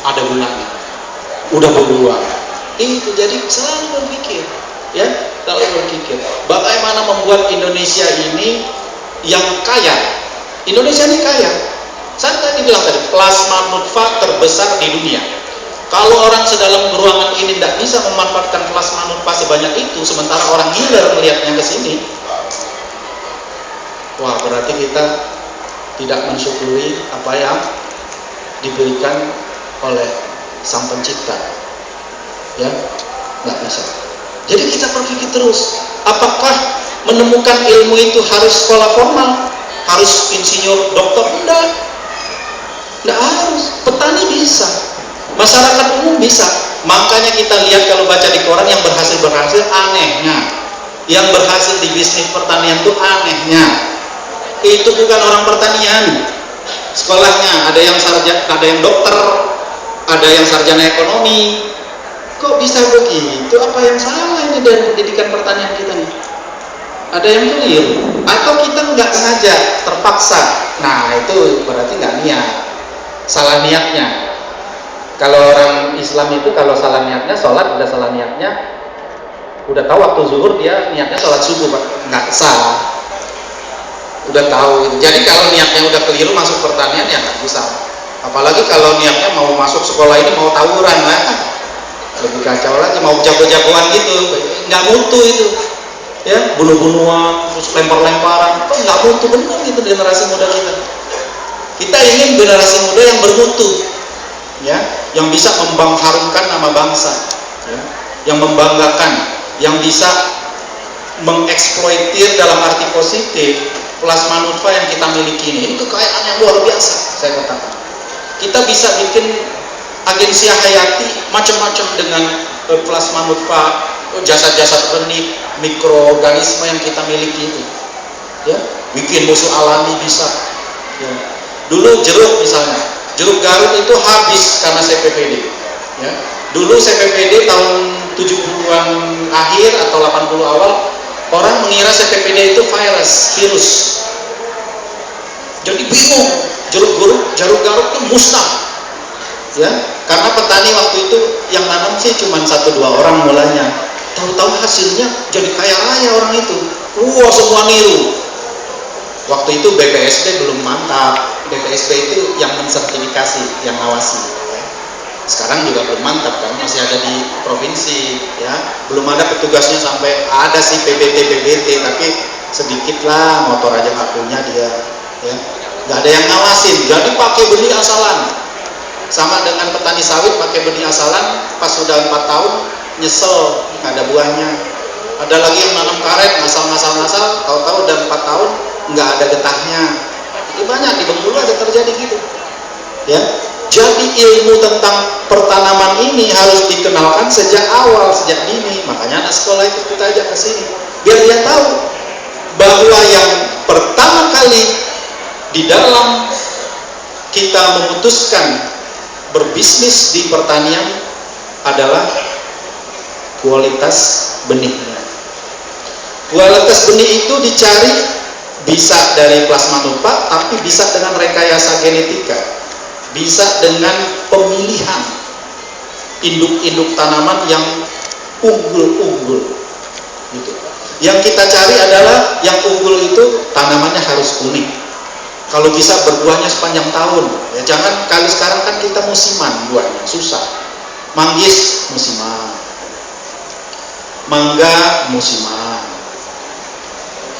ada gunanya, udah berdua. Itu jadi selalu berpikir, ya, selalu berpikir bagaimana membuat Indonesia ini yang kaya. Indonesia ini kaya. Saya tadi bilang tadi, plasma nutfah terbesar di dunia. Kalau orang sedalam ruangan ini tidak bisa memanfaatkan plasma nutfah sebanyak itu, sementara orang ngiler melihatnya ke sini, wah, berarti kita tidak mensyukuri apa yang diberikan oleh Sang Pencipta. Ya, nggak bisa. Jadi kita berpikir terus, apakah menemukan ilmu itu harus sekolah formal, harus insinyur, dokter? Enggak harus. Petani bisa, masyarakat umum bisa. Makanya kita lihat kalau baca di koran yang berhasil anehnya, yang berhasil di bisnis pertanian itu anehnya, itu bukan orang pertanian. Sekolahnya ada yang sarjana, ada yang dokter, ada yang sarjana ekonomi. Kok bisa begitu? Apa yang salah ini dari pendidikan pertanian kita nih? Ada yang keliru, atau kita nggak sengaja, terpaksa. Nah, itu berarti nggak niat, salah niatnya. Kalau orang Islam itu kalau salah niatnya, sholat udah salah niatnya, udah tahu waktu zuhur dia niatnya sholat subuh, nggak sah. Udah tahu. Jadi kalau niatnya udah keliru masuk pertanian ya nggak bisa. Apalagi kalau niatnya mau masuk sekolah ini mau tawuran, lebih kacau lagi, mau jago-jagoan gitu, nggak mutu itu. Ya, bunuh-bunuhan, terus lempar-lemparan, kok nggak mutu bener gitu generasi muda kita. Kita ingin generasi muda yang bermutu, ya, yang bisa mengharumkan nama bangsa, ya, yang membanggakan, yang bisa mengeksploitir dalam arti positif plasma nutfah yang kita miliki ini. Ini kekayaan yang luar biasa, saya katakan. Kita bisa bikin agensi hayati macam-macam dengan plasma nutfah, jasad-jasad benih, mikroorganisme yang kita miliki itu, ya, bikin musuh alami bisa, ya. Dulu jeruk misalnya, jeruk Garut itu habis karena CPPD, ya. Dulu CPPD tahun 70-an akhir atau 80 awal, orang mengira CPPD itu virus, jadi bingung, jeruk Garut itu musnah, ya, karena petani waktu itu yang nanam sih cuma 1-2 orang mulanya. Tahu-tahu hasilnya jadi kaya raya orang itu. Wah, semua niru. Waktu itu BPSD belum mantap. BPSD itu yang mensertifikasi, yang ngawasi. Sekarang juga belum mantap karena masih ada di provinsi, ya. Belum ada petugasnya, sampai ada sih PBT, tapi sedikit lah, motor aja nggak punya dia, ya. Nggak ada yang ngawasin. Jadi pakai benih asalan. Sama dengan petani sawit pakai benih asalan, pas sudah 4 tahun nyesel, nggak ada buahnya. Ada lagi yang nanam karet, ngasal, tahu-tahu udah 4 tahun nggak ada getahnya. Itu banyak di Bengkulu ada terjadi gitu, ya. Jadi ilmu tentang pertanaman ini harus dikenalkan sejak awal, sejak dini. Makanya anak sekolah itu kita ajak ke sini biar dia tahu bahwa yang pertama kali di dalam kita memutuskan berbisnis di pertanian adalah kualitas benihnya. Kualitas benih itu dicari bisa dari plasma nutfah, tapi bisa dengan rekayasa genetika, bisa dengan pemilihan induk-induk tanaman yang unggul-unggul gitu. Yang kita cari adalah yang unggul itu tanamannya harus unik. Kalau bisa berbuahnya sepanjang tahun, ya. Jangan, kalau sekarang kan kita musiman buahnya, susah. Manggis musiman, mangga musiman,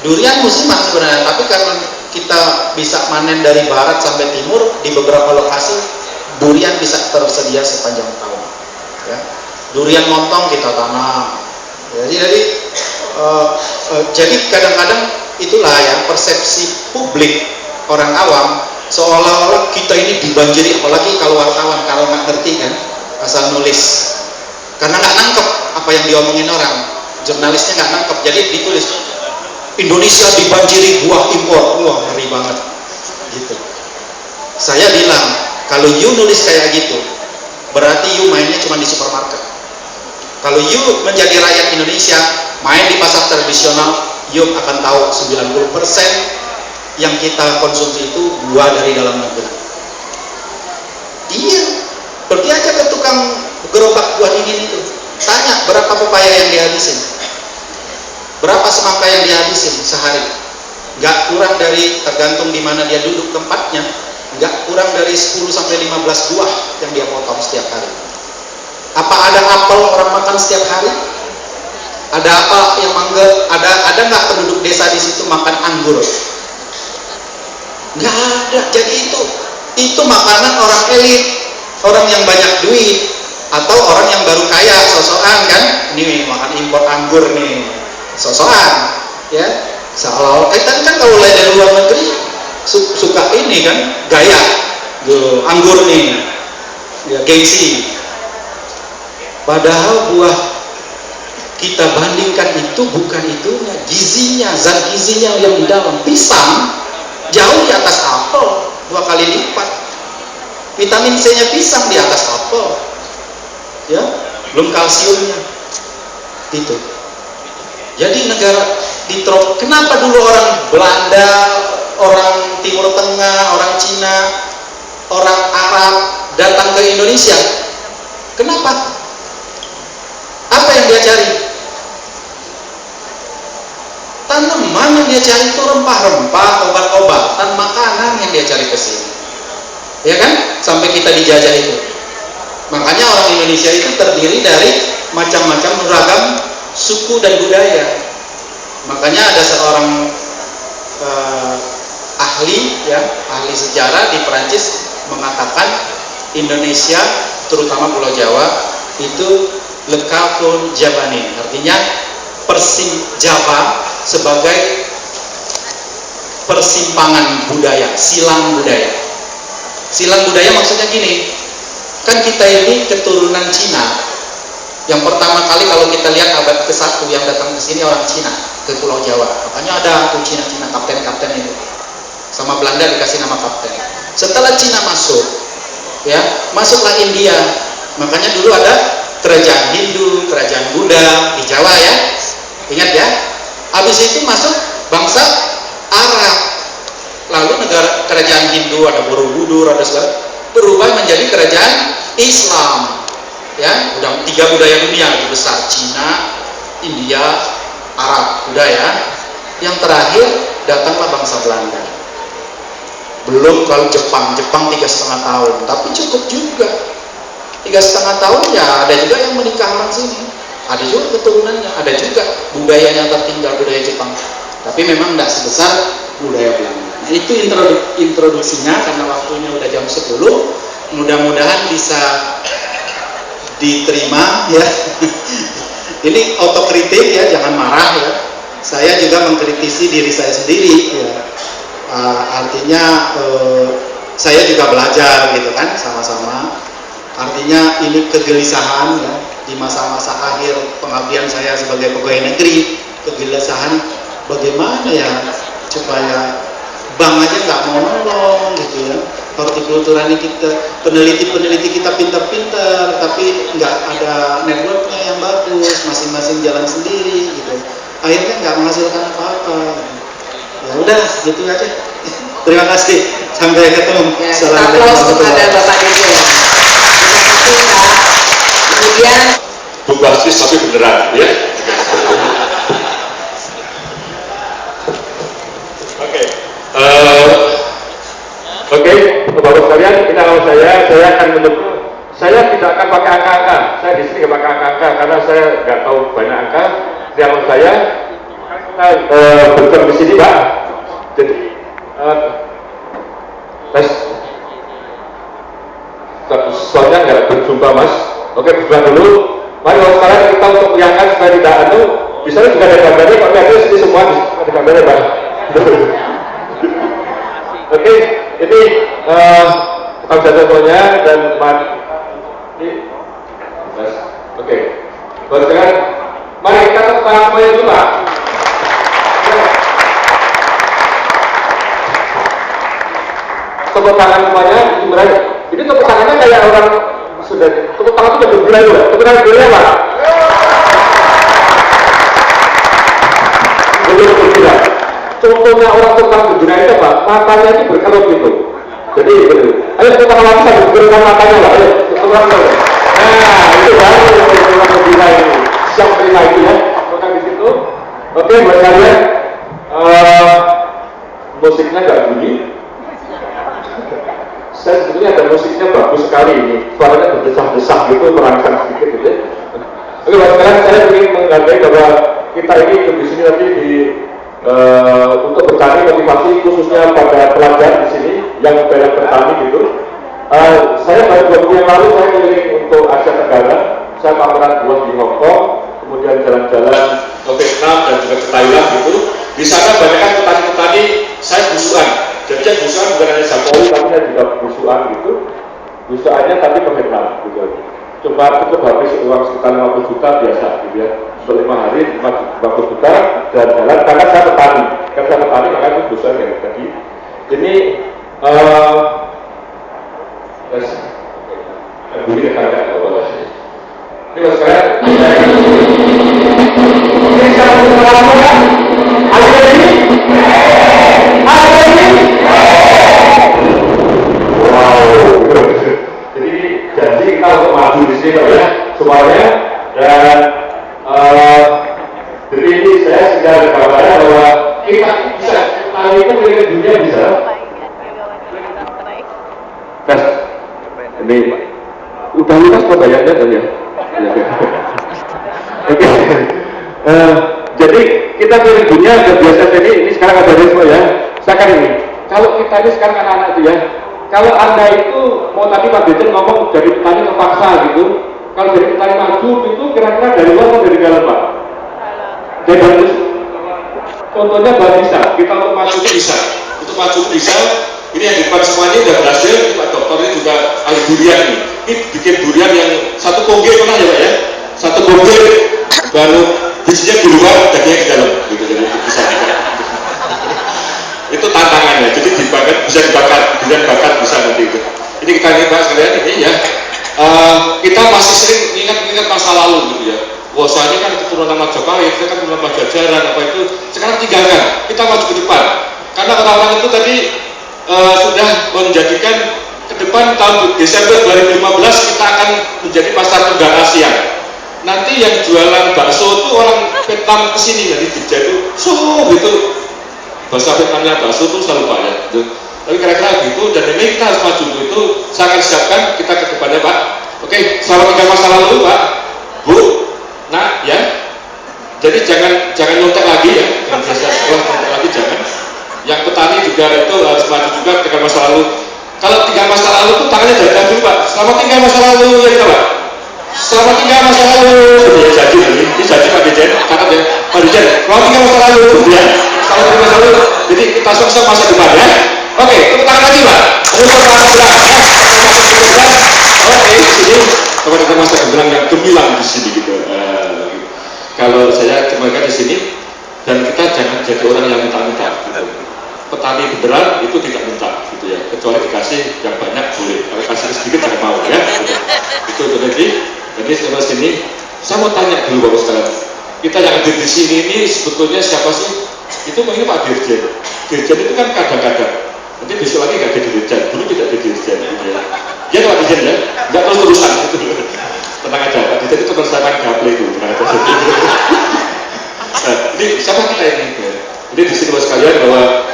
durian musiman sebenarnya, tapi karena kita bisa manen dari barat sampai timur, di beberapa lokasi durian bisa tersedia sepanjang tahun, ya. Durian montong kita tanam, jadi kadang-kadang itulah ya persepsi publik orang awam, seolah-olah kita ini dibanjiri, apalagi kalau wartawan, kalau nggak ngerti kan asal nulis, karena nggak nangkep apa yang diomongin orang, jurnalisnya nggak nangkep, jadi ditulis Indonesia dibanjiri buah impor. Wah, ngeri banget gitu. Saya bilang, kalau you nulis kayak gitu, berarti you mainnya cuma di supermarket. Kalau you menjadi rakyat Indonesia, main di pasar tradisional, you akan tahu 90% yang kita konsumsi itu buah dari dalam negeri. Iya, pergi aja tukang gerobak buah dingin itu, tanya berapa pepaya yang dihabisin, berapa semangka yang dihabisin sehari. Nggak kurang dari, tergantung di mana dia duduk tempatnya, nggak kurang dari 10 sampai 15 buah yang dia potong setiap hari. Apa ada apel orang makan setiap hari? Ada apa yang mangga? Ada nggak penduduk desa di situ makan anggur? Nggak ada. Jadi itu makanan orang elit, orang yang banyak duit, atau orang yang baru kaya, sosokan kan? Ini makan impor anggur nih, sosokan, ya. Seolah tadi kan kalau dari luar negeri suka ini kan, gaya, anggur nih, ya gengsi. Padahal buah kita bandingkan itu bukan itunya, gizinya, zat gizinya yang di dalam. Pisang jauh di atas apel, 2 kali lipat. Vitamin C-nya pisang di atas apel, ya, belum kalsiumnya. Gitu. Jadi negara di kenapa dulu orang Belanda, orang Timur Tengah, orang Cina, orang Arab datang ke Indonesia? Kenapa? Apa yang dia cari? Tanaman yang dia cari itu rempah-rempah, obat-obatan, makanan yang dia cari ke sini. Ya kan? Sampai kita dijajah itu. Makanya orang Indonesia itu terdiri dari macam-macam ragam suku dan budaya. Makanya ada seorang ahli sejarah di Perancis mengatakan Indonesia, terutama Pulau Jawa, itu le Cafon Javanais, artinya Java sebagai persimpangan budaya, silang budaya. Silang budaya maksudnya gini, kan kita ini keturunan Cina. Yang pertama kali kalau kita lihat abad ke-1 yang datang ke sini orang Cina ke Pulau Jawa, makanya ada tuh Cina-Cina kapten-kapten itu, sama Belanda dikasih nama kapten. Setelah Cina masuk, ya masuklah India. Makanya dulu ada kerajaan Hindu, kerajaan Buddha di Jawa ya, ingat ya. Habis itu masuk bangsa Arab, lalu negara kerajaan Hindu ada Borobudur, ada segala, berubah menjadi kerajaan Islam. Ya, udah 3 budaya dunia yang besar, Cina, India, Arab, budaya. Yang terakhir datanglah bangsa Belanda. Belum kalau Jepang 3,5 tahun, tapi cukup juga. 3,5 tahun ya ada juga yang menikah orang sini, ada juga keturunannya, ada juga budayanya tertinggal, budaya Jepang, tapi memang tidak sebesar budaya Belanda. Nah itu introduksinya, karena waktunya udah jam 10, mudah-mudahan bisa diterima ya. Ini otokritik ya, jangan marah ya. Saya juga mengkritisi diri saya sendiri ya. Artinya saya juga belajar gitu kan, sama-sama. Artinya ini kegelisahan ya, di masa-masa akhir pengabdian saya sebagai pegawai negeri, kegelisahan bagaimana ya supaya bank aja nggak mau nolong gitu ya. Hortikultura ini kita, peneliti kita pintar-pintar, tapi nggak ada networknya yang bagus, masing-masing jalan sendiri gitu. Akhirnya nggak menghasilkan apa-apa. Ya udah, gitu aja. Terima kasih. Sampai ketemu. Ya, Assalamualaikum kepada Bapak Dirjen. Terima kasih Pak. Kemudian berbasis tapi beneran ya. Oke, Bapak sekalian, ini nama saya akan mencoba. Saya tidak akan pakai angka-angka. Saya di sini nggak pakai angka-angka karena saya nggak tahu banyak angka. Yang saya bergerak di sini, Pak. Jadi tes soalnya nggak berjumpa, Mas. Oke, berjumpa dulu. Mari sekarang kita untuk melihatkan supaya tidak di sana juga ada gambarnya, Pak. Ada di sini semua ada gambarnya, Pak. Oke, ini fotonya dan ini. Oke, berkenan. Mari kita tepuk tangan semuanya dulu, Pak. Tepuk tangan semuanya, ini tepuk tangannya kayak orang sudah tepuk tangan itu udah berbulan juga. Tepuk tangan dulu ya, Pak. Berbulan. Contohnya orang tukang berguna itu apa? Matanya itu berkerut gitu. Jadi ayo kita lagi sambil bergerak matanya lah. Ayo, Oke, buat kalian, musiknya nggak bunyi. Saya sebetulnya ada musiknya bagus sekali ini, suaranya berdesah-desah gitu, merangsang sedikit gitu. Oke, buat kalian, saya ingin mengatakan bahwa kita ini di sini nanti untuk bertani motivasi khususnya pada pelajar di sini yang bertani gitu. Saya baru 2 minggu yang lalu saya keliling untuk Asia Tenggara, saya pameran buah di Hong Kong, kemudian jalan-jalan ke Vietnam dan juga ke Thailand gitu. Di sana banyak kan petani-petani saya busukan. Jadi yang busukan bukan hanya Jokowi, tapi saya juga busukan gitu. Busukannya tapi ke Vietnam gitu. Coba cukup habis uang sekitar 50 juta biasa gitu ya. Untuk 5 hari 50 juta jalan-jalan karena saya petani. Karena saya petani makanya itu busukan yang tadi. Ini bunyi kakak kalau ini mas kalian ini siapa yang melakukan ada ini wow jadi janji kita untuk maju di sini ya semuanya dan jadi ini saya sudah gambarnya bahwa kita bisa hari itu keliling dunia bisa tes ini udah lunas kok bayarnya kan ya oke. Jadi kita keliling dunia biasa ini sekarang ada resmo ya sekarang ini kalau kita ini sekarang anak-anak itu ya kalau anda itu mau tadi Pak Dirjen ngomong jadi petani terpaksa gitu kalau jadi petani maju itu kira-kira dari luar atau dari dalam Pak? Dari dalam. Contohnya bisa kita untuk maju itu bisa ini yang di depan semuanya udah berhasil. Pak dokter ini juga ahli durian nih. Ini bikin durian yang satu kongge pernah ya Pak ya? Satu kongge baru bijinya di luar, dagingnya di dalam. Gitu jadi bisa. Itu tantangannya. Jadi bisa dibakar, durian bakar bisa nanti itu. Ini kita lihat Pak sekalian ini ya. Kita masih sering ingat masa lalu gitu ya. Bahwasanya kan keturunan Majapahit, kita kan keturunan Pajajaran apa itu. Sekarang tinggalkan, kita maju ke depan. Karena orang-orang itu tadi sudah menjadikan ke depan tahun Desember 2015 kita akan menjadi pasar tunggal Asia. Nanti yang jualan bakso itu orang Vietnam kesini nanti dijadi gitu. Bahasa Vietnamnya bakso itu saya lupa ya. Gitu. Tapi kira-kira gitu dan ini kita harus maju itu. Saya akan siapkan kita ke depannya Pak. Oke, selamat tinggal masa lalu Pak, Bu, Nak ya. Jadi jangan nyontek lagi ya, jangan biasa sekolah nyontek lagi jangan. Yang petani juga itu harus maju juga tinggal masa lalu. Kalau tinggal masa lalu itu tangannya jaga dulu Pak. Selamat tinggal masa lalu ya kita Pak. Selamat tinggal masa lalu. Ya jadi nanti, ini jadi Pak Dirjen, catat ya. Pak Dirjen, selamat tinggal masa lalu ya. Selamat tinggal masa lalu. Jadi kita sukses masa depan ya. Oke, tepuk tangan lagi Pak. Oke, di sini kepada masa depan yang gemilang di sini gitu. Kalau saya cuma di sini dan kita jangan jadi orang yang minta-minta gitu. Petani beneran itu tidak minta gitu ya, kecuali dikasih yang banyak boleh, kalau kasih sedikit jangan mau ya gitu. Itu nanti setelah sini saya mau tanya dulu Bapak sekalian, kita yang ada di sini ini sebetulnya siapa sih? Itu mungkin Pak Dirjen. Dirjen itu kan kadang-kadang nanti besok lagi nggak jadi Dirjen, dulu tidak ada Dirjen gitu ya. Ya Pak Dirjen ya, nggak terus-terusan gitu. Tenang aja, Pak Dirjen itu terus-terusan gaple itu, tenang aja. Nah, ini siapa kita ini? Jadi di sini Bapak sekalian bahwa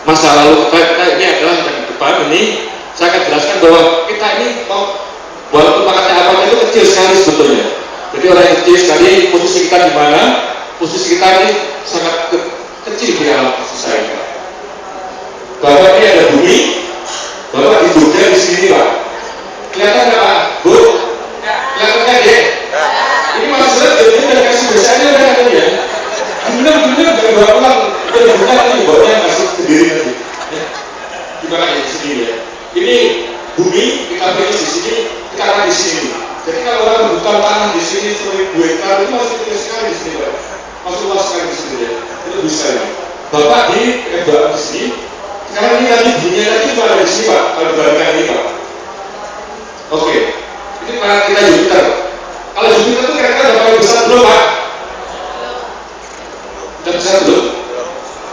masa lalu kita ini adalah yang depan ini saya akan jelaskan bahwa kita ini mau walaupun pangkatnya apa itu kecil sekali sebetulnya. Jadi orang yang kecil sekali posisi kita di mana? Posisi kita ini sangat kecil di alam saya. Bahwa ini ada bumi, bahwa di Jogja di sini Pak. Kelihatan nggak Pak? Bu? Kelihatan nggak deh? Ini masih sudah jadi dan kasih biasanya udah ada ya. Benar nggak bawa pulang? Udah bukan ini bawanya masih sendiri nanti. Gimana ya di sini ya? Ini bumi kita pilih di sini, kita akan di sini. Jadi kalau orang bukan tanah di sini 10.000 hektar itu masih kecil sekali di sini Pak. Masih luas sekali di sini ya. Itu bisa ya. Bapak di di sini. Sekarang ini tadi dunia tadi itu ada di sini Pak. Kalau dibandingkan ini Pak. Oke. Ini planet kita Jupiter. Kalau Jupiter itu kira-kira udah paling besar belum Pak? Udah besar belum?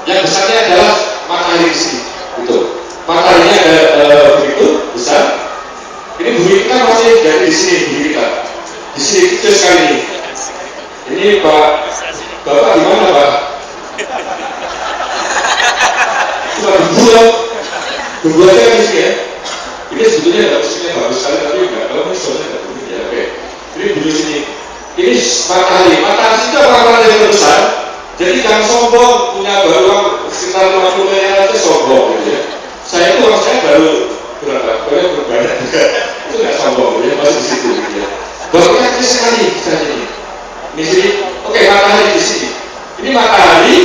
Yang besarnya adalah matahari di sini. Betul. Mataharinya ada begitu besar. Ini bumi kita masih dari di sini bumi kita. Di sini kecil sekali ini. Ini Pak Bapak di mana Pak? Cuma dibuat aja kan di sini ya. Ini sebetulnya musiknya bagus sekali tapi enggak, kalau ini soalnya enggak begitu ya. Oke. Jadi dulu sini. Ini matahari itu orang-orang yang besar. Jadi jangan sombong punya baru sekitar 50 miliar aja sombong gitu ya. Saya itu orang saya baru berapa? Baru berbanyak juga. Itu nggak sombong gitu ya, masih di situ gitu ya. Barunya kecil sekali kita ini. Di sini, oke matahari di sini. Ini matahari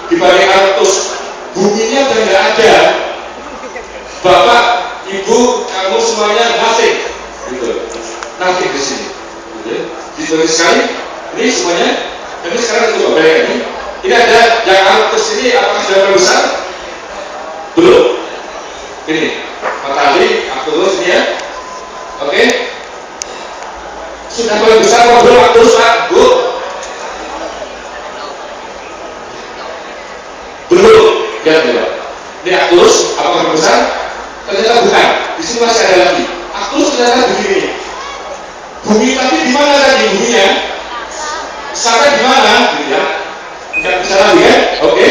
dibanding Arctus, buminya udah nggak ada. Bapak, ibu, kamu semuanya nothing, gitu. Nothing di sini. Gitu ya. Di sekali, ini semuanya. Ini sekarang itu bayangkan ini. Ini ada yang Arctus ini apakah sudah terbesar? Belum. Ini matahari Arcturus ini ya. Oke. Sudah paling besar atau belum Arcturus Pak? Bu? Belum. Lihat ya Pak. Ini Arcturus apakah besar? Ternyata bukan. Di sini masih ada lagi. Arcturus ternyata begini. Bumi tapi di mana tadi buminya? Sampai di mana? Gitu ya. Tidak bisa lagi ya? Oke.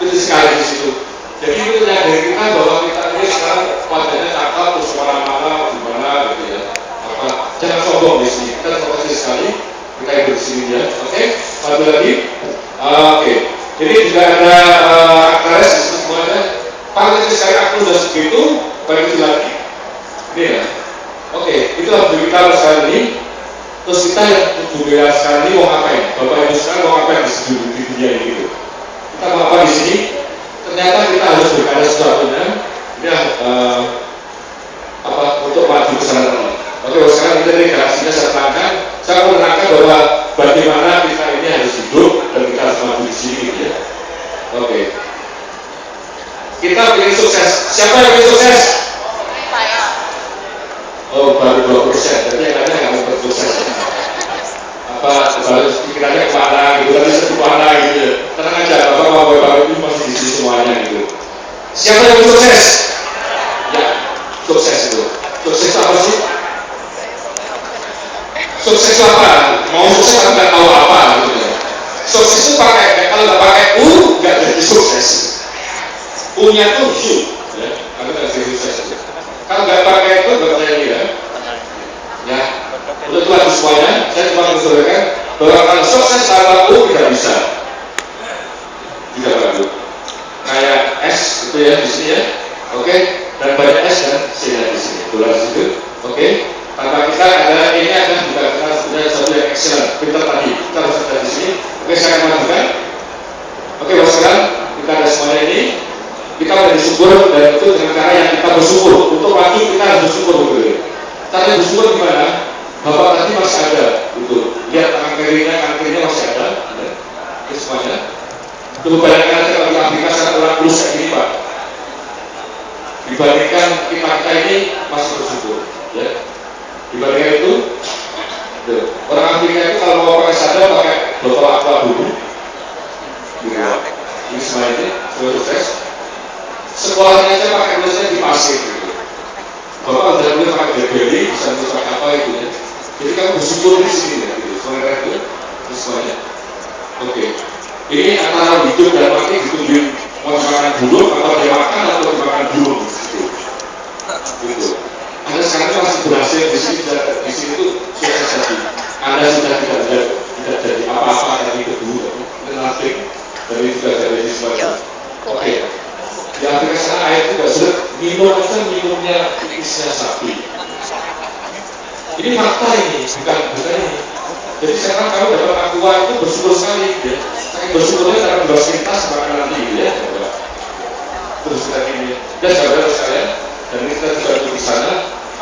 Itu sekali di situ. Jadi itu yang dari kita bahwa kita ini sekarang wajahnya cakap terus mana-mana gimana gitu ya. Apa? Jangan sombong di sini. Kita terima kasih sekali. Kita ikut di sini ya. Oke. Satu lagi. Oke. Ini juga ada aktaris di situ semuanya. Paling kecil sekali aku sudah segitu. Paling kecil lagi. Ini ya. Oke. Itulah kita sekarang ini. Terus kita yang 7 miliar sekarang ini mau ngapain? Bapak Ibu sekarang mau ngapain di dunia ini gitu? Kita mau apa di sini? Ternyata kita harus berkarya sesuatunya. Ini untuk maju ke sana. Oke, sekarang kita ini galaksinya saya terangkan. Saya mau menerangkan bahwa bagaimana kita ini harus hidup dan kita harus maju di sini gitu ya. Oke. Kita ingin sukses. Siapa yang ingin sukses? Oh, baru 20%. Jadi yang lainnya nggak mau bersukses. Baru pikirannya kemana gitu, tapi sedih kemana gitu. Tenang aja, bapak ini masih di sini semuanya gitu. Siapa yang sukses? Ya, sukses itu. Sukses apa sih? Sukses itu apa? Mau sukses tapi nggak tahu apa gitu. Sukses itu pakai, kalau nggak pakai U nggak jadi sukses. U-nya tuh U, ya, kalau nggak jadi sukses. Kalau nggak pakai itu berarti ya. Ya, untuk itu lagi semuanya, saya cuma mengusulkan bahwa kalau sukses tanpa U tidak bisa. Tidak bagus. Kayak S itu ya di sini ya, oke. Dan banyak S dan C di sini, bola di situ, oke. Tanpa kita ada ini ada juga kita sudah satu yang excellent, pintar tadi. Kita harus ada di sini. Oke, saya akan lanjutkan. Oke, sekarang kita ada semuanya ini. Kita sudah disyukur dan itu dengan cara yang kita bersyukur. Untuk maju kita harus bersyukur begitu. Cara bersyukur gimana? Bapak tadi masih ada, gitu. Lihat tangan kirinya masih ada, itu semuanya. Coba bayangkan aja kalau kita aplikasi satu orang kurus kayak gini Pak. Dibandingkan kita ini masih bersyukur, ya. Dibandingkan itu, orang Afrika itu kalau mau pakai sadar pakai botol aqua dulu. Ini semua ini, semua sukses. Sekolahnya aja pakai tulisannya di pasir, gitu. Bapak udah boleh pakai BlackBerry, bisa nulis pakai apa itu ya. Jadi kamu bersyukur di sini ya, gitu. Semuanya itu, semuanya. Oke. Ini antara hidup dan mati ditungguin mau dimakan burung atau dia makan atau dimakan burung, gitu. Gitu. Anda sekarang masih berhasil di sini itu sukses tadi. Anda sudah tidak jadi apa-apa dari kedua, nothing. Dari sudah jadi sesuatu. Oke. Di Afrika sana air itu gak sulit, minum aja minumnya isnya sapi. Ini fakta ini, bukan ini. Jadi sekarang kamu dapat aqua itu bersyukur sekali, ya. Saking bersyukurnya karena berserintas makan nanti, ya. Terus kita ini, dan saudara sekalian, dan kita juga di sana,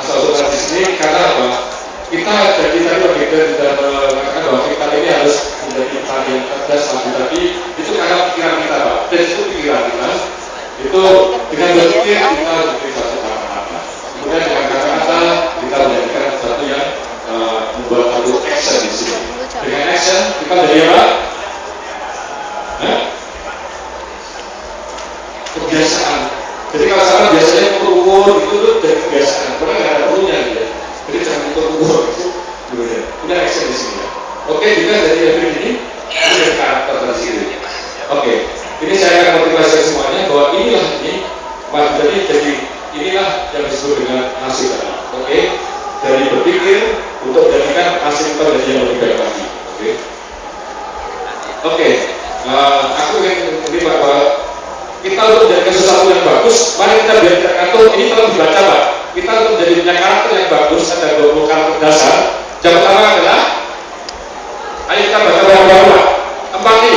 asal saudara di sini karena apa? Kita jadi tadi berbeda tidak mengatakan bahwa kita ini harus menjadi petani yang cerdas maju tadi itu karena pikiran kita Pak. Dan itu pikiran kita. Itu dengan berpikir kita berpikir satu kata-kata. Kemudian dengan kata-kata kita menjadikan sesuatu yang membuat satu action di sini. Dengan action kita jadi apa? Kebiasaan. Jadi kalau sekarang biasanya ukur itu dari kebiasaan. Karena nggak ada perlunya gitu. Jadi jangan ukur itu. Kemudian action di sini. Oke, juga dari ini dari karakter berpikir untuk menjadikan hasil penelitian yang lebih baik lagi. Oke. Aku ingin ini bahwa kita untuk menjadikan sesuatu yang bagus, mari kita biarkan atau ini kalau dibaca Pak, kita untuk menjadi punya karakter yang bagus ada 20 karakter dasar. Yang pertama adalah, ayo kita baca bersama-sama. Empati,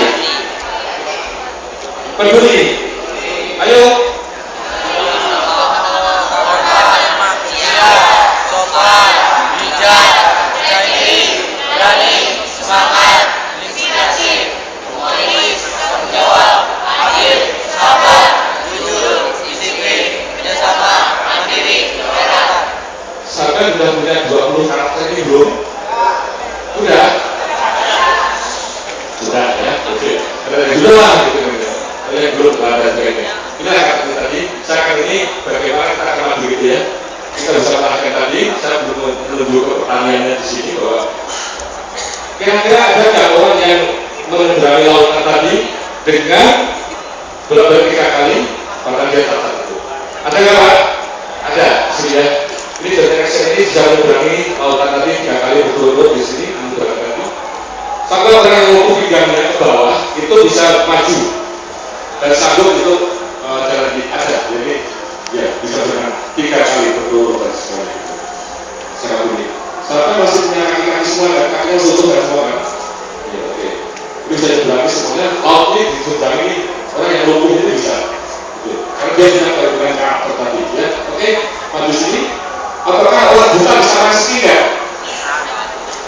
peduli, ayo. Sampai sudah punya 20 karakter ini belum? Sudah? Sudah ya, oke. Ada yang sudah lah gitu. Ada yang belum ada sebagainya. Inilah karakter tadi. Saya akan ini bagaimana kita akan maju gitu ya. Kita bisa mengatakan tadi, saya belum menuju ke pertanyaannya di sini bahwa kira-kira ada nggak orang yang menyeberangi lautan tadi dengan beberapa kali pada dia tatap itu? Ada nggak Pak? Ada, sini ya. Ini dari action ini bisa menyeberangi lautan tadi 3 kali berturut-turut di sini menyeberangi tadi. Sampai orang yang lumpuh pinggangnya ke bawah itu bisa maju dan sanggup itu jalan di ada. Jadi ya bisa berenang 3 kali berturut-turut dan sebagainya. Sangat unik. Sampai masih punya kaki-kaki semua dan kakinya lutut dan semua kan. Ya, oke. Ini bisa diberangi semuanya. Laut ini diseberangi orang yang lumpuh itu bisa. Karena dia punya kelebihan karakter tadi. Ya, oke. Maju sini. Apakah orang buta bisa main ski nggak?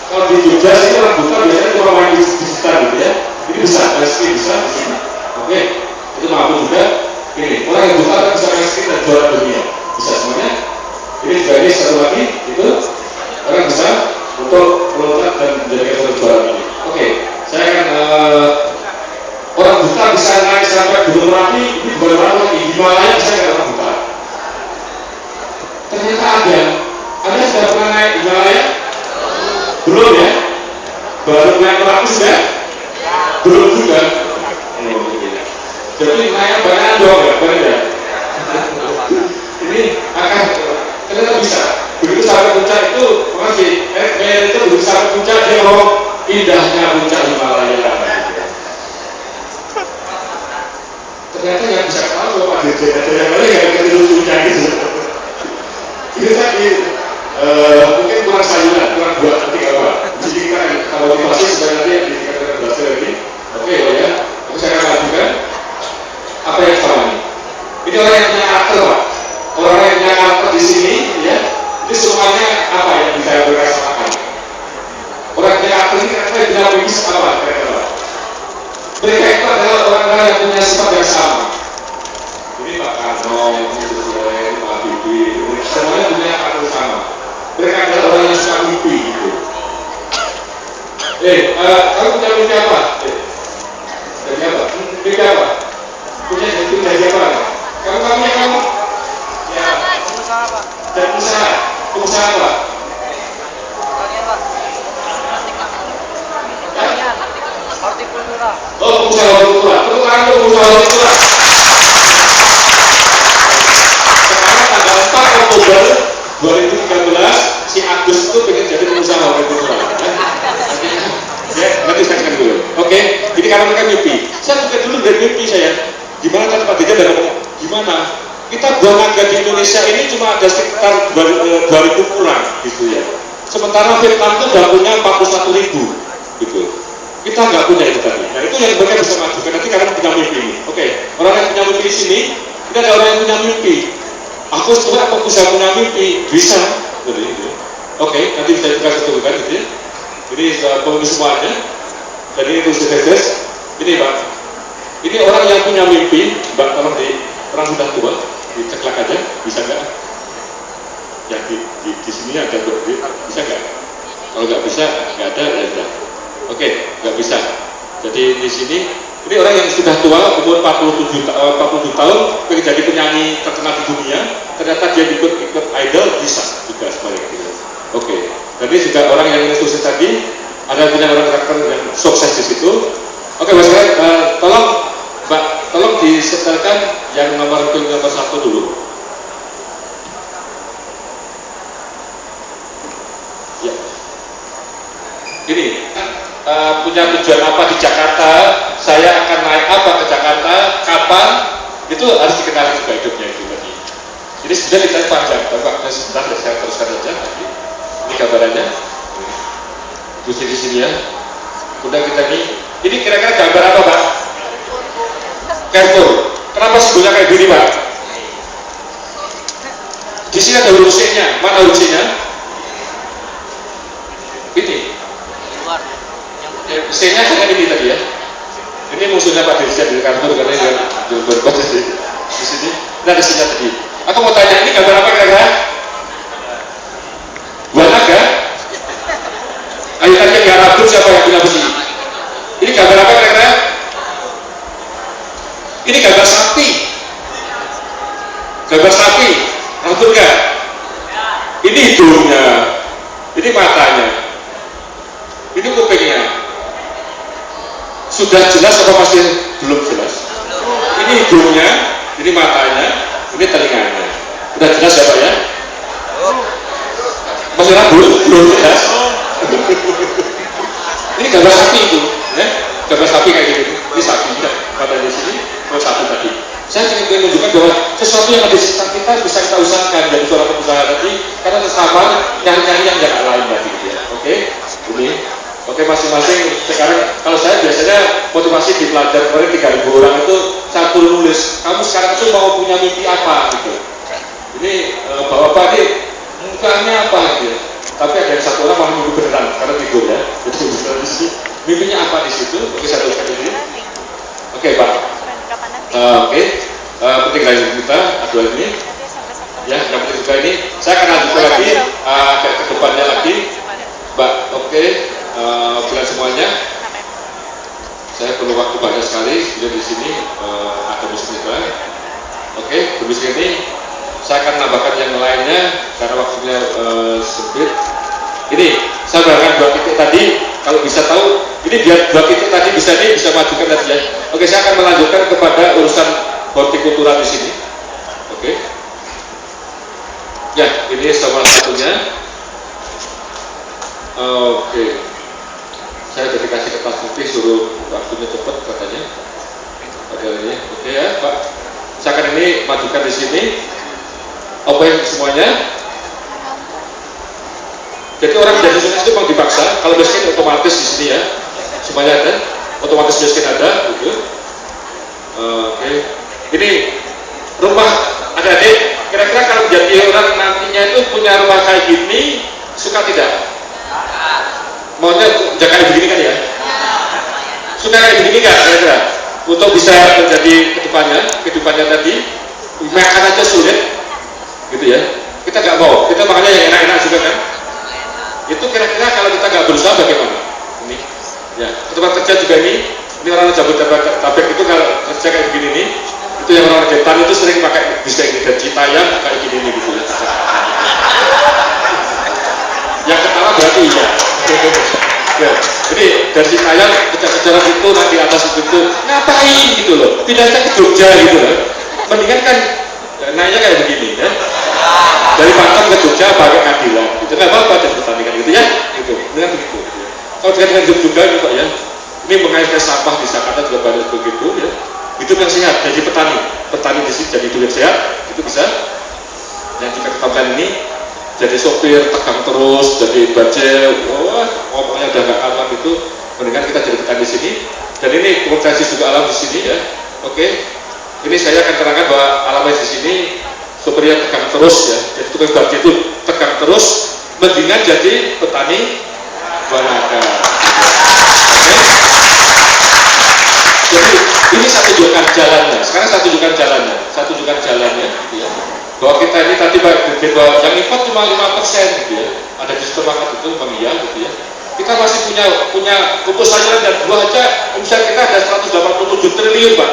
Kalau di Jogja sih orang buta biasanya cuma main di sekitar gitu ya. Ini bisa, main ski bisa di sini. Oke, itu mampu juga. Ini orang yang buta kan bisa main ski dan juara dunia. Bisa semuanya. Ini jadi satu lagi itu orang bisa untuk melompat dan menjadi juara dunia. Oke, saya akan orang buta bisa naik sampai Gunung Merapi. Ini bukan orang lagi Himalaya bisa nggak orang buta? Ternyata ada sudah pernah naik Himalaya? Belum ya? Baru naik Merapi sudah? Belum juga. Jadi naik banyak dong ya, banyak ya. Ini akan ternyata bisa. Begitu sampai puncak itu, masih itu begitu sampai puncak dia ngomong indahnya puncak Himalaya. Ternyata yang bisa tahu Pak Dirjen ada yang lain yang ngerti lucunya gitu. Ini tadi mungkin kurang sayuran, kurang buat nanti apa. Jadi kita kalau motivasi supaya nanti yang dikatakan berhasil lagi. Oke ya, aku saya akan lakukan apa yang salah ini. Ini orang yang punya karakter Pak. Orang yang punya karakter di sini ya, ini semuanya apa yang bisa berasakan. Orang yang punya karakter ini kira-kira punya bisnis apa kira-kira. Mereka itu adalah orang-orang yang punya sifat yang sama. Ini Pak Karno, ini Pak Bibi, semuanya punya karakter sama. Mereka adalah orang yang suka mimpi gitu. Kamu punya mimpi apa? Jadi apa? Mimpi apa? Punya jadi apa? Kamu ya. Pengusaha Pak. Dan pengusaha apa? Hortikultura. Oh, pengusaha hortikultura. Tepuk tangan untuk pengusaha hortikultura. Sekarang tanggal 4 Oktober 2013 si Agus itu pengen jadi pengusaha hortikultura. Ya, nanti saya akan dulu. Oke, ini karena mereka mimpi. Saya juga dulu dari mimpi saya. Gimana kan Pak Dirjen dan ngomong, gimana? Kita buang naga di Indonesia ini cuma ada sekitar 2.000 kurang gitu ya. Sementara Vietnam itu udah punya 41.000 gitu. Kita nggak punya itu tadi. Nah itu yang mereka bisa majukan nanti karena punya mimpi. Oke, orang yang punya mimpi di sini, ini ada orang yang punya mimpi. Aku sebenarnya aku bisa punya mimpi, bisa. Jadi, oke, nanti bisa kita ketulukan gitu ya. Ini pemimpin semuanya. Jadi itu sudah ini Pak. Ini orang yang punya mimpi, Mbak tolong orang sudah tua, diceklak aja, bisa nggak? Ya di sini ada bisa nggak? Kalau nggak bisa, nggak ada ya sudah. Oke, nggak bisa. Jadi di sini ini orang yang sudah tua, umur 47 tahun, pengen jadi penyanyi terkenal di dunia, ternyata dia ikut idol bisa juga sebaliknya. Oke, jadi juga orang yang sukses tadi, ada punya orang karakter yang sukses di situ. Oke, Mas tolong Mbak, tolong disetelkan yang nomor 1 dulu. Gini, punya tujuan apa di Jakarta, saya akan naik apa ke Jakarta, kapan, itu harus dikenali juga hidupnya itu tadi. Jadi sebenarnya kita panjang, tapi waktunya sebentar, saya teruskan saja lagi. Ini gambarannya, di sini ya. Udah kita ini kira-kira gambar apa Pak? Carrefour. Kenapa simbolnya kayak gini Pak? Di sini ada huruf C-nya, mana huruf C-nya? Ini. C-nya kan ini tadi ya. Ini musuhnya Pak Dirjen di Carrefour karena dia berbuat di sini. Nah di sini tadi. Aku mau tanya ini gambar apa kira-kira? Buah naga? Ayo tanya yang Arab siapa yang bilang begini? Ini gambar apa kira-kira? Ini gambar sapi. Gambar sapi. Rambut enggak? Ini hidungnya. Ini matanya. Ini kupingnya. Sudah jelas apa masih belum jelas? Ini hidungnya, ini matanya, ini telinganya. Sudah jelas ya Pak ya? Masih rambut? Belum jelas. Ini gambar sapi itu, ya? Gambar sapi kayak gitu. Ini sapi, ya? Matanya di sini, terus sapi tadi. Saya ingin menunjukkan bahwa sesuatu yang ada di sekitar kita bisa kita usahakan dari seorang pengusaha tadi, karena sama nyari-nyari yang jangan lain tadi, ya. Oke? Ini. Oke, masing-masing sekarang kalau saya biasanya motivasi di pelajar kemarin 3.000 orang itu satu nulis kamu sekarang itu mau punya mimpi apa gitu. Ini bapak-bapak ini mukanya apa gitu. Tapi ada yang satu orang malah mimpi beneran karena tidur ya. Jadi beneran di sini. Mimpinya apa di situ? Oke, saya tuliskan ini. Oke Pak. Oke. Penting lagi kita ada ini. Ya, yang penting juga ini. Saya akan lanjutkan lagi ke depannya lagi. Mbak, oke. Bukan semuanya. Saya perlu waktu banyak sekali. Sudah di sini ada muslimah. Oke, habis ini saya akan menambahkan yang lainnya karena waktunya sempit. Ini saya berikan 2 titik tadi. Kalau bisa tahu, ini biar 2 titik tadi bisa majukan tadi ya. Oke, saya akan melanjutkan kepada urusan hortikultura di sini. Oke. Ya, ini salah satunya. Oke. Saya jadi kasih kertas putih suruh waktunya cepat katanya. Oke ini, oke ya Pak. Saya akan ini majukan di sini. Open semuanya. Jadi orang jadi sukses itu memang dipaksa. Kalau miskin otomatis di sini ya. Semuanya ada. Otomatis miskin ada. Gitu. Oke. Ini rumah adik-adik. Kira-kira kalau jadi orang nantinya itu punya rumah kayak gini, suka tidak? Maunya jangan kayak begini kan ya? Suka kayak begini nggak kira-kira? Untuk bisa menjadi kehidupannya tadi, makan aja sulit, gitu ya? Kita nggak mau, kita makannya yang enak-enak juga kan? Itu kira-kira kalau kita nggak berusaha bagaimana? Ini, ya. Tempat kerja juga ini orang Jabodetabek itu kalau kerja kayak begini nih, itu yang orang Depan itu sering pakai bisa ini dan Citayam kayak gini nih gitu ya. Yang ketawa berarti iya. Ya, jadi dari Citayam kejar-kejaran itu nanti atas itu ngapain gitu loh, pindahnya ke Jogja gitu loh. Mendingan kan naiknya kayak begini ya. Dari Batam ke Jogja pakai Kadilan, itu nggak apa-apa jadi pertandingan gitu ya, gitu. Dengan begitu. Kalau dengan juga nih Pak ya, ini mengairkan sampah di Jakarta juga banyak begitu ya. Hidup yang sehat, jadi petani di sini jadi hidup yang sehat, itu bisa. Yang kita ketahukan ini jadi sopir tegang terus, jadi bajel, wah ngomongnya udah nggak aman itu, mendingan kita jadi petani di sini. Dan ini potensi juga alam di sini ya. Oke, ini saya akan terangkan bahwa alamnya di sini sopirnya tegang terus ya. Jadi tukang bajel itu tegang terus, mendingan jadi petani buah naga. Oke. Jadi ini saya tunjukkan jalannya. Sekarang saya tunjukkan jalannya. Ya. Bahwa kita ini tadi bahwa yang import cuma 5% gitu ya. Ada di supermarket itu Bang Iya gitu ya. Kita masih punya pupuk sayuran dan buah aja omset kita ada 187 triliun Pak.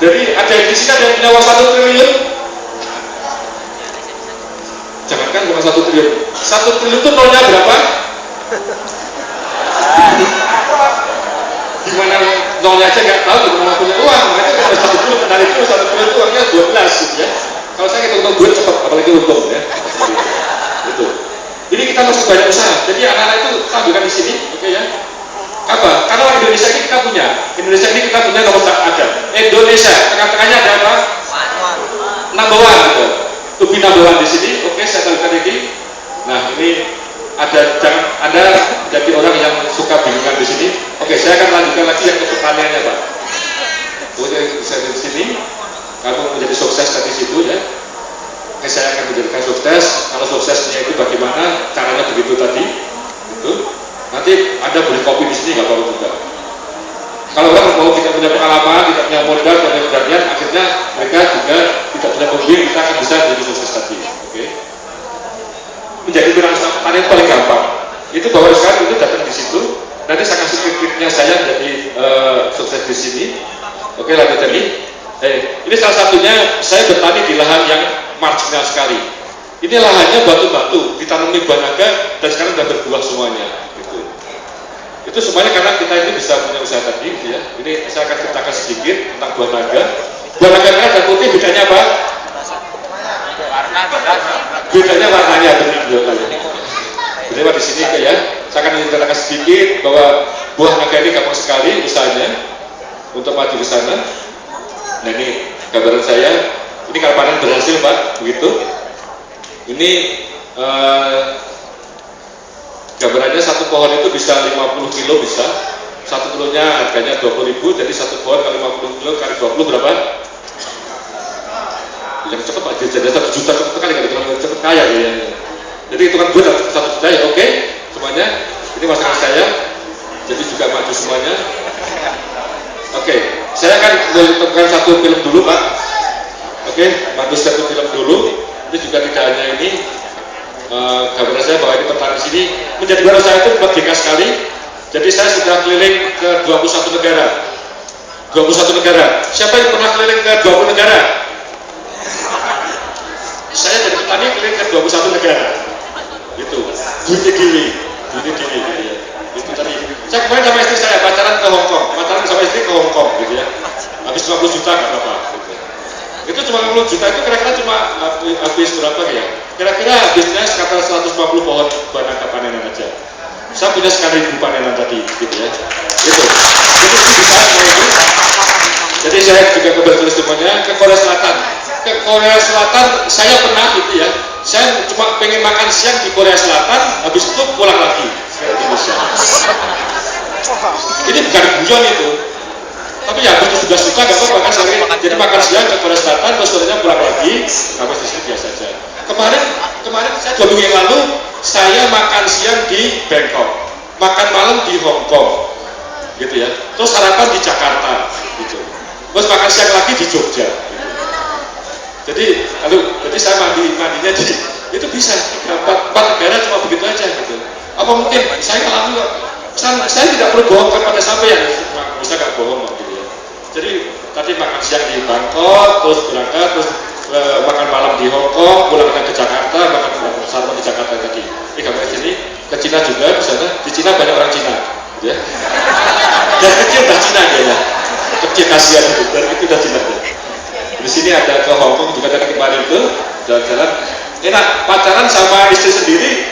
Jadi ada yang di sini ada yang punya uang 1 triliun. Jangankan bukan 1 triliun. 1 triliun itu nolnya berapa? Gimana nolnya aja nggak tahu gimana punya uang. Mereka kalau 1 triliun menarik itu 1 triliun itu uangnya 12 gitu ya. Kalau saya hitung duit cepat, apalagi untung ya. Itu. Ini kita masih banyak usaha. Jadi anak-anak itu tampilkan di sini, oke ya. Apa? Karena orang Indonesia ini kita punya. Indonesia ini kita punya nomor ada. Indonesia, tengah-tengahnya ada apa? Number one gitu. To be number one di sini. Oke, saya tampilkan ini. Nah, ini ada, jangan Anda jadi orang yang suka bingungan di sini. Oke, saya akan lanjutkan lagi yang ke pertanyaannya, Pak. Oke, saya di sini. Kamu menjadi sukses dari situ ya. Oke, saya akan menjadikan sukses. Kalau suksesnya itu bagaimana? Caranya begitu tadi. Itu. Nanti Anda boleh copy di sini nggak apa-apa juga. Kalau orang mau tidak punya pengalaman, tidak punya modal, tidak punya keberanian, akhirnya mereka juga tidak punya pembimbing, kita akan bisa menjadi sukses tadi. Oke. Menjadi petani yang paling gampang. Itu bahwa sekarang itu datang di situ. Nanti saya kasih trik-triknya saya menjadi sukses di sini. Oke, lanjut lagi. Ini salah satunya saya bertani di lahan yang marginal sekali. Ini lahannya batu-batu, ditanami buah naga dan sekarang sudah berbuah semuanya. Gitu. Itu semuanya karena kita ini bisa punya usaha tadi, gitu ya. Ini saya akan ceritakan sedikit tentang buah naga. Buah naga merah dan putih bedanya apa? Bedanya warnanya, benar. Bedanya di sini ya. Saya akan menceritakan sedikit bahwa buah naga ini gampang sekali usahanya untuk maju ke sana. Nah ini gambaran saya, ini kalau panen berhasil Pak, begitu. Ini gambarannya satu pohon itu bisa 50 kilo bisa. Satu kilonya harganya 20.000, jadi satu pohon kali 50 kilo kali 20 berapa? Yang cepat Pak, jadi 1 juta cepet kali cepet kaya ya. Jadi itu kan buat 1 juta ya, oke. Semuanya, ini masalah saya, jadi juga maju semuanya. Oke, saya akan menentukan satu film dulu Pak. Oke, bantu satu film dulu. Ini juga tidak hanya ini. Gambaran saya bahwa ini petani sini menjadi baru saya itu merdeka sekali. Jadi saya sudah keliling ke 21 negara. 21 negara. Siapa yang pernah keliling ke 20 negara? Saya jadi petani keliling ke 21 negara. Gitu. Dunia gini gitu ya. Itu tadi. Saya kemarin sama istri saya pacaran ke Hong Kong, pacaran sama istri ke Hong Kong gitu ya. Habis 50 juta nggak apa-apa. Gitu. Itu cuma 50 juta itu kira-kira cuma habis berapa ya? Kira-kira habisnya sekitar 150 pohon buah naga panenan aja. Saya punya sekitar 1.000 panenan tadi, gitu ya. Gitu. Jadi itu bisa itu. Jadi saya juga kebetulan semuanya ke Korea Selatan. Ke Korea Selatan saya pernah gitu ya. Saya cuma pengen makan siang di Korea Selatan, habis itu pulang lagi ke Indonesia. Ini bukan guyon itu, tapi ya begitu sudah suka gak apa-apa kan sering. Jadi makan siang ke Korea Selatan, terus sorenya pulang lagi, habis di sini biasa saja. Kemarin saya 2 minggu yang lalu saya makan siang di Bangkok, makan malam di Hong Kong, gitu ya. Terus sarapan di Jakarta, gitu. Terus makan siang lagi di Jogja. Gitu. Jadi saya mandinya di itu bisa 4 negara cuma begitu aja gitu. Apa mungkin saya alami saya tidak perlu bohong kepada sampean, bisa nggak bohong gitu ya. Jadi tadi makan siang di Bangkok, terus berangkat, terus makan malam di Hong Kong, pulang ke Jakarta, makan sarapan di Jakarta tadi. Ini gambar sini ke Cina juga di sana. Di Cina banyak orang Cina, gitu ya. Dan kecil dah Cina dia ya. Kecil kasihan itu, dan itu dah Cina dia. Di sini ada ke Hong Kong juga tadi kemarin itu jalan-jalan. Enak pacaran sama istri sendiri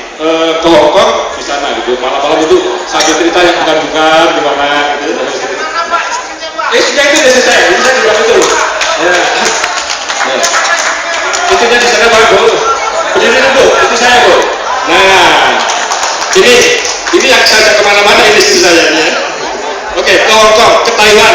ke Hong Kong di sana gitu. Malam-malam itu sambil cerita yang bukan-bukan gimana gitu. Istrinya itu istri saya, jadi saya juga itu. Ya. Istrinya di sana Pak Bu. Berdiri Bu, itu saya Bu. Nah, ini yang saya kemana-mana ini istri saya ya. Oke, ke Hong Kong, ke Taiwan.